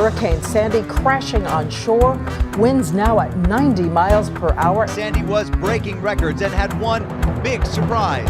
Hurricane Sandy crashing on shore. Winds now at 90 miles per hour. Sandy was breaking records and had one big surprise.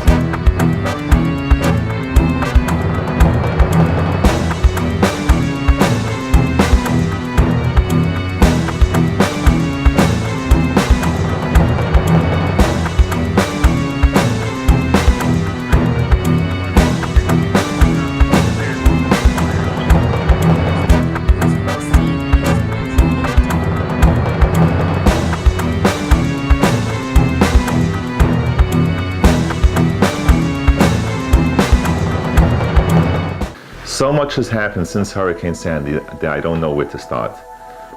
So much has happened since Hurricane Sandy that I don't know where to start.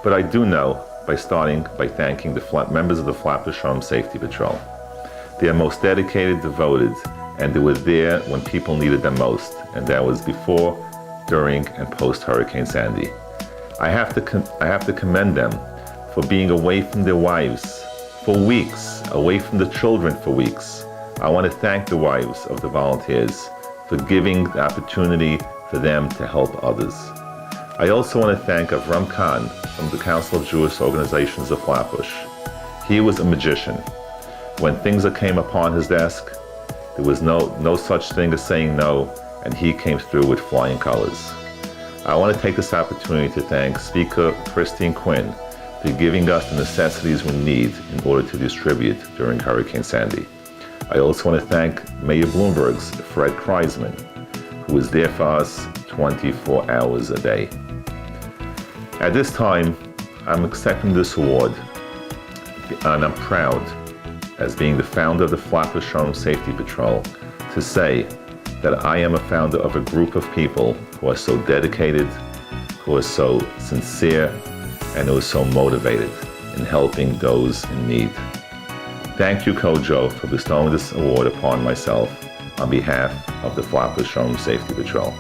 But I do know by starting by thanking the members of the Flatbush Home Safety Patrol. They are most dedicated, devoted, and they were there when people needed them most. And that was before, during, and post Hurricane Sandy. I have to commend them for being away from their wives for weeks, away from the children for weeks. I want to thank the wives of the volunteers for giving the opportunity for them to help others. I also want to thank Avram Khan from the Council of Jewish Organizations of Flatbush. He was a magician. When things came upon his desk, there was no such thing as saying no, and he came through with flying colors. I want to take this opportunity to thank Speaker Christine Quinn for giving us the necessities we need in order to distribute during Hurricane Sandy. I also want to thank Mayor Bloomberg's Fred Kreisman, who was there for us 24 hours a day. At this time, I'm accepting this award, and I'm proud, as being the founder of the Flatbush Home Safety Patrol, to say that I am a founder of a group of people who are so dedicated, who are so sincere, and who are so motivated in helping those in need. Thank you, COJO, for bestowing this award upon myself on behalf of the Flatbush Home Safety Patrol.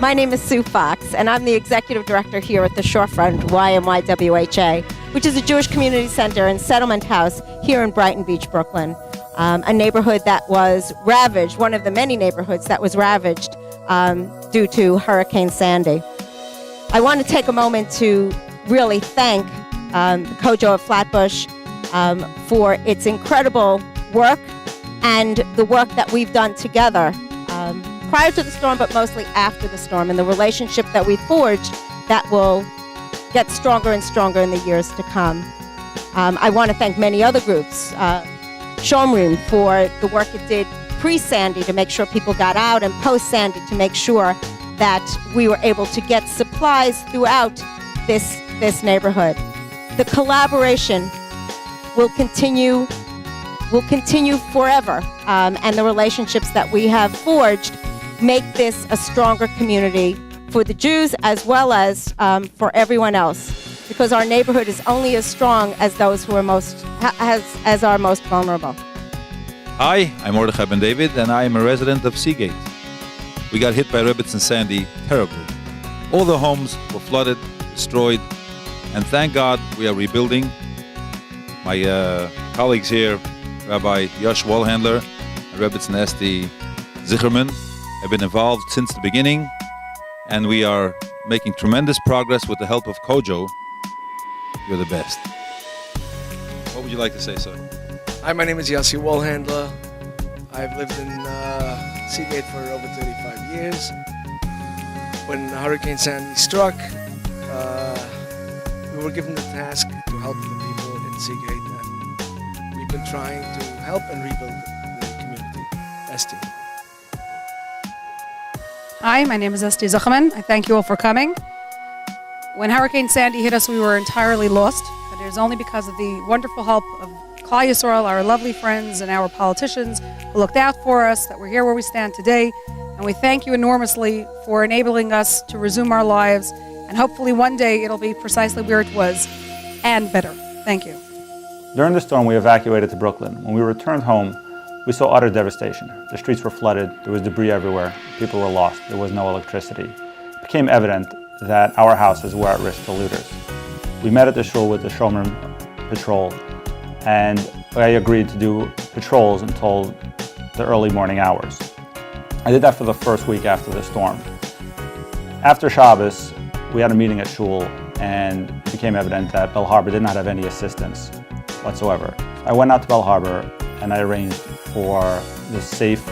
My name is Sue Fox, and I'm the Executive Director here at the Shorefront YMYWHA, which is a Jewish community center and settlement house here in Brighton Beach, Brooklyn. A neighborhood that was ravaged, one of the many neighborhoods that was ravaged due to Hurricane Sandy. I want to take a moment to really thank the COJO of Flatbush for its incredible work and the work that we've done together prior to the storm, but mostly after the storm, and the relationship that we forged that will get stronger and stronger in the years to come. I want to thank many other groups, Honorees for the work it did pre-Sandy to make sure people got out, and post-Sandy to make sure that we were able to get supplies throughout this neighborhood. The collaboration will continue forever, and the relationships that we have forged make this a stronger community for the Jews as well as for everyone else, because our neighborhood is only as strong as those who are as are most vulnerable. Hi, I'm Mordechai Ben David, and I am a resident of Seagate. We got hit by Rebitz and Sandy terribly. All the homes were flooded, destroyed, and thank God we are rebuilding. My colleagues here, Rabbi Yosh Wallhandler and Rebitz and Esti Zicherman, have been involved since the beginning, and we are making tremendous progress with the help of COJO. You're the best. What would you like to say, sir? Hi, my name is Yossi Wallhandler. I've lived in Seagate for over 35 years. When Hurricane Sandy struck, we were given the task to help the people in Seagate, and we've been trying to help and rebuild the community. Esti. Hi, my name is Esti Zicherman. I thank you all for coming. When Hurricane Sandy hit us, we were entirely lost, but it is only because of the wonderful help of Klal Yisrael, our lovely friends, and our politicians who looked out for us, that we're here where we stand today. And we thank you enormously for enabling us to resume our lives, and hopefully one day it'll be precisely where it was, and better. Thank you. During the storm, we evacuated to Brooklyn. When we returned home, we saw utter devastation. The streets were flooded, there was debris everywhere, people were lost, there was no electricity. It became evident that our houses were at risk to looters. We met at the shore with the Shomer Patrol, and I agreed to do patrols until the early morning hours. I did that for the first week after the storm. After Shabbos, we had a meeting at Shul, and it became evident that Bell Harbor did not have any assistance whatsoever. I went out to Bell Harbor and I arranged for the safe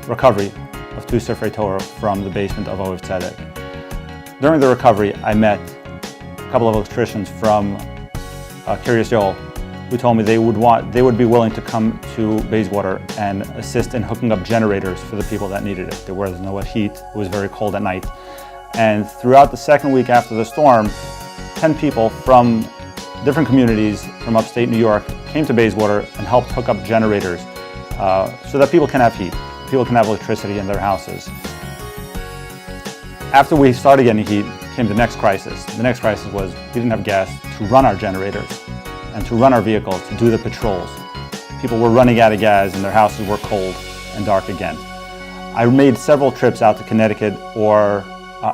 recovery of 2 Sifrei Torah from the basement of Ohev Tzedek. During the recovery, I met a couple of electricians from Kiryas Yoel who told me they would be willing to come to Bayswater and assist in hooking up generators for the people that needed it. There was no heat, it was very cold at night. And throughout the second week after the storm, 10 people from different communities from upstate New York came to Bayswater and helped hook up generators so that people can have heat, people can have electricity in their houses. After we started getting heat came the next crisis. The next crisis was we didn't have gas to run our generators and to run our vehicles, to do the patrols. People were running out of gas and their houses were cold and dark again. I made several trips out to Connecticut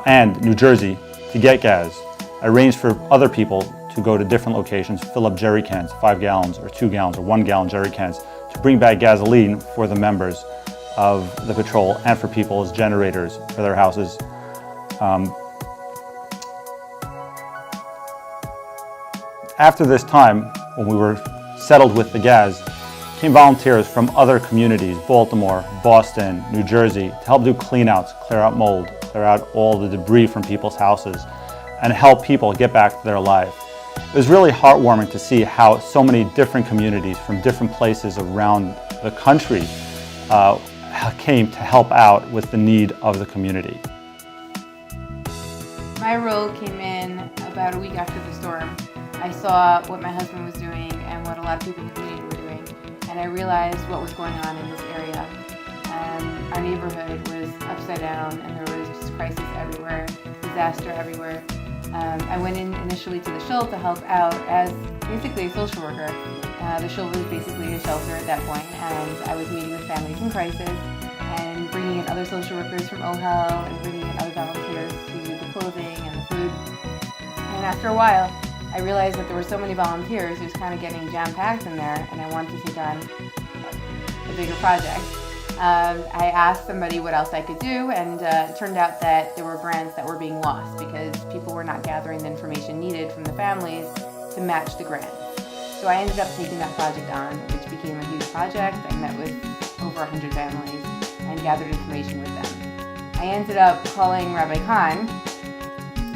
and New Jersey to get gas. I arranged for other people to go to different locations, fill up jerry cans, 5 gallons or 2 gallons or 1 gallon jerry cans, to bring back gasoline for the members of the patrol and for people's generators for their houses. After this time, when we were settled with the gas, came volunteers from other communities, Baltimore, Boston, New Jersey, to help do clean-outs, clear out mold, clear out all the debris from people's houses, and help people get back to their life. It was really heartwarming to see how so many different communities from different places around the country came to help out with the need of the community. My role came in about a week after the storm. I saw what my husband was doing and what a lot of people in the community were doing, and I realized what was going on in this area. Our neighborhood was upside down and there was just crisis everywhere, disaster everywhere. I went in initially to the Shul to help out as basically a social worker. The Shul was basically a shelter at that point, and I was meeting with families in crisis and bringing in other social workers from OHEL and bringing in other volunteers to do the clothing and the food. And after a while, I realized that there were so many volunteers, it was kind of getting jam-packed in there, and I wanted to take on a bigger project. I asked somebody what else I could do, and it turned out that there were grants that were being lost because people were not gathering the information needed from the families to match the grants. So I ended up taking that project on, which became a huge project. I met with over 100 families and gathered information with them. I ended up calling Rabbi Khan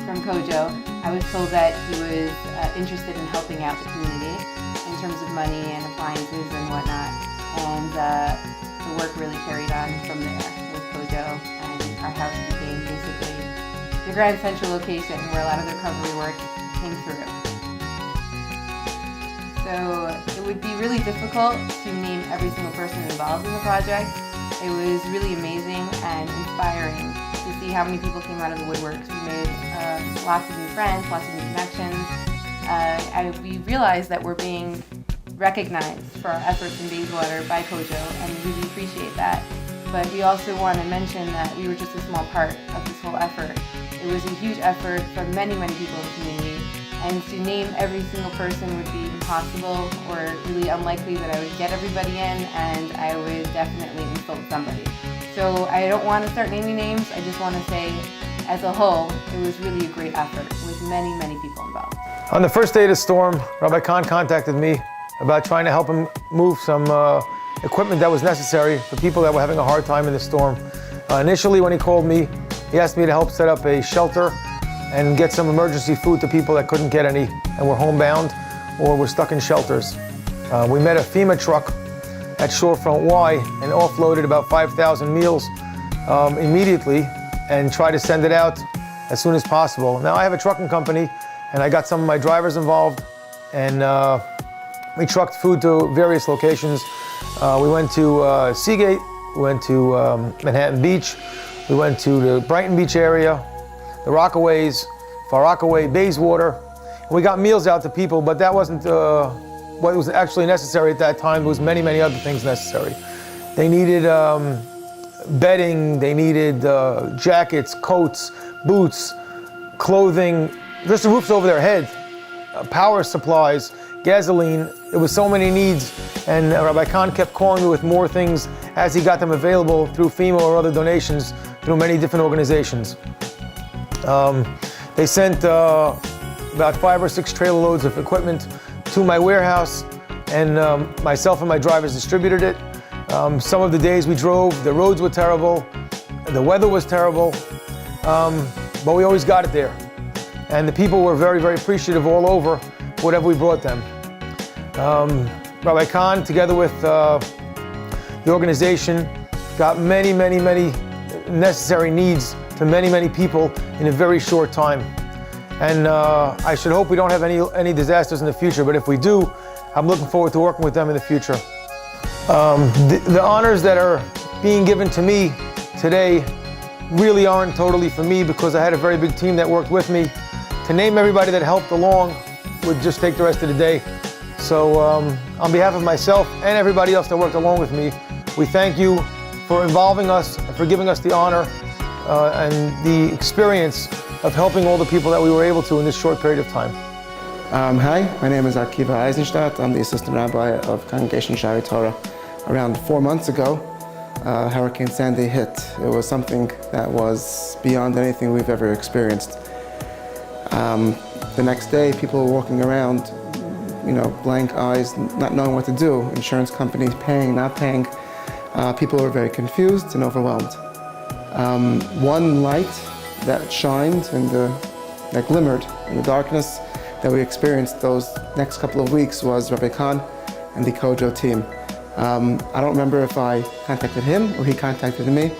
from COJO. I was told that he was interested in helping out the community in terms of money and appliances and whatnot. And the work really carried on from there with COJO, and our house became basically the grand central location where a lot of the recovery work came through. So it would be really difficult to name every single person involved in the project. It was really amazing and inspiring to see how many people came out of the woodworks. We made lots of new friends, lots of new connections. We realized that we're being recognized for our efforts in Bayswater by COJO, and we really appreciate that. But we also want to mention that we were just a small part of this whole effort. It was a huge effort from many, many people in the community, and to name every single person would be impossible or really unlikely that I would get everybody in, and I would definitely insult somebody. So I don't want to start naming names, I just want to say, as a whole, it was really a great effort with many, many people involved. On the first day of the storm, Rabbi Khan contacted me about trying to help him move some equipment that was necessary for people that were having a hard time in the storm. Initially, when he called me, he asked me to help set up a shelter and get some emergency food to people that couldn't get any and were homebound or were stuck in shelters. We met a FEMA truck at Shorefront Y and offloaded about 5,000 meals immediately and tried to send it out as soon as possible. Now I have a trucking company and I got some of my drivers involved, and we trucked food to various locations. We went to Seagate, we went to Manhattan Beach, we went to the Brighton Beach area, the Rockaways, Far Rockaway, Bayswater. We got meals out to people, but that wasn't what was actually necessary at that time. There was many, many other things necessary. They needed bedding, they needed jackets, coats, boots, clothing, just the roofs over their head, power supplies, gasoline. There was so many needs, and Rabbi Khan kept calling me with more things as he got them available through FEMA or other donations through many different organizations. They sent about 5 or 6 trailer loads of equipment to my warehouse, and myself and my drivers distributed it. Some of the days we drove, the roads were terrible, the weather was terrible, but we always got it there. And the people were very, very appreciative all over for whatever we brought them. Rabbi Khan, together with the organization, got many, many, many necessary needs to many, many people in a very short time. And I should hope we don't have any disasters in the future, but if we do, I'm looking forward to working with them in the future. The honors that are being given to me today really aren't totally for me, because I had a very big team that worked with me. To name everybody that helped along would just take the rest of the day. So on behalf of myself and everybody else that worked along with me, we thank you for involving us and for giving us the honor and the experience of helping all the people that we were able to in this short period of time. Hi, my name is Akiva Eisenstadt. I'm the Assistant Rabbi of Congregation Shari Torah. Around 4 months ago, Hurricane Sandy hit. It was something that was beyond anything we've ever experienced. The next day, people were walking around, blank eyes, not knowing what to do. Insurance companies paying, not paying. People were very confused and overwhelmed. One light that shined and that glimmered in the darkness that we experienced those next couple of weeks was Rabbi Khan and the COJO team. I don't remember if I contacted him or he contacted me,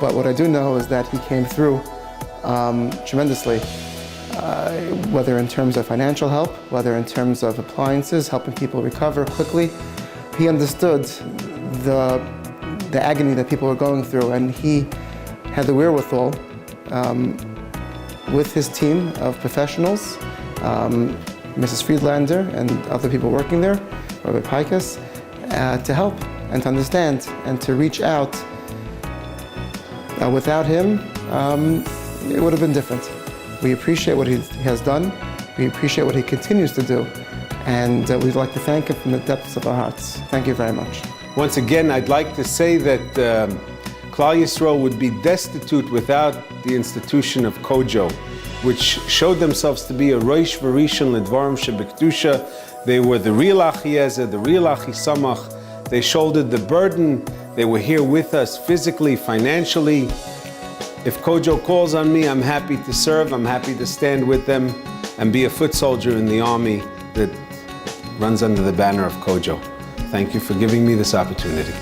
but what I do know is that he came through tremendously, whether in terms of financial help, whether in terms of appliances, helping people recover quickly. He understood the agony that people were going through, and he had the wherewithal with his team of professionals, Mrs. Friedlander and other people working there, Rabbi Pikus, to help and to understand and to reach out. Without him, it would have been different. We appreciate what he has done. We appreciate what he continues to do. And we'd like to thank him from the depths of our hearts. Thank you very much. Once again, I'd like to say that Klal Yisrael would be destitute without the institution of COJO, which showed themselves to be a Rosh V'Rishon L'Dvarim Shebekdusha. They were the real Achiezer, the real Achisamach. They shouldered the burden. They were here with us physically, financially. If COJO calls on me, I'm happy to serve. I'm happy to stand with them and be a foot soldier in the army that runs under the banner of COJO. Thank you for giving me this opportunity.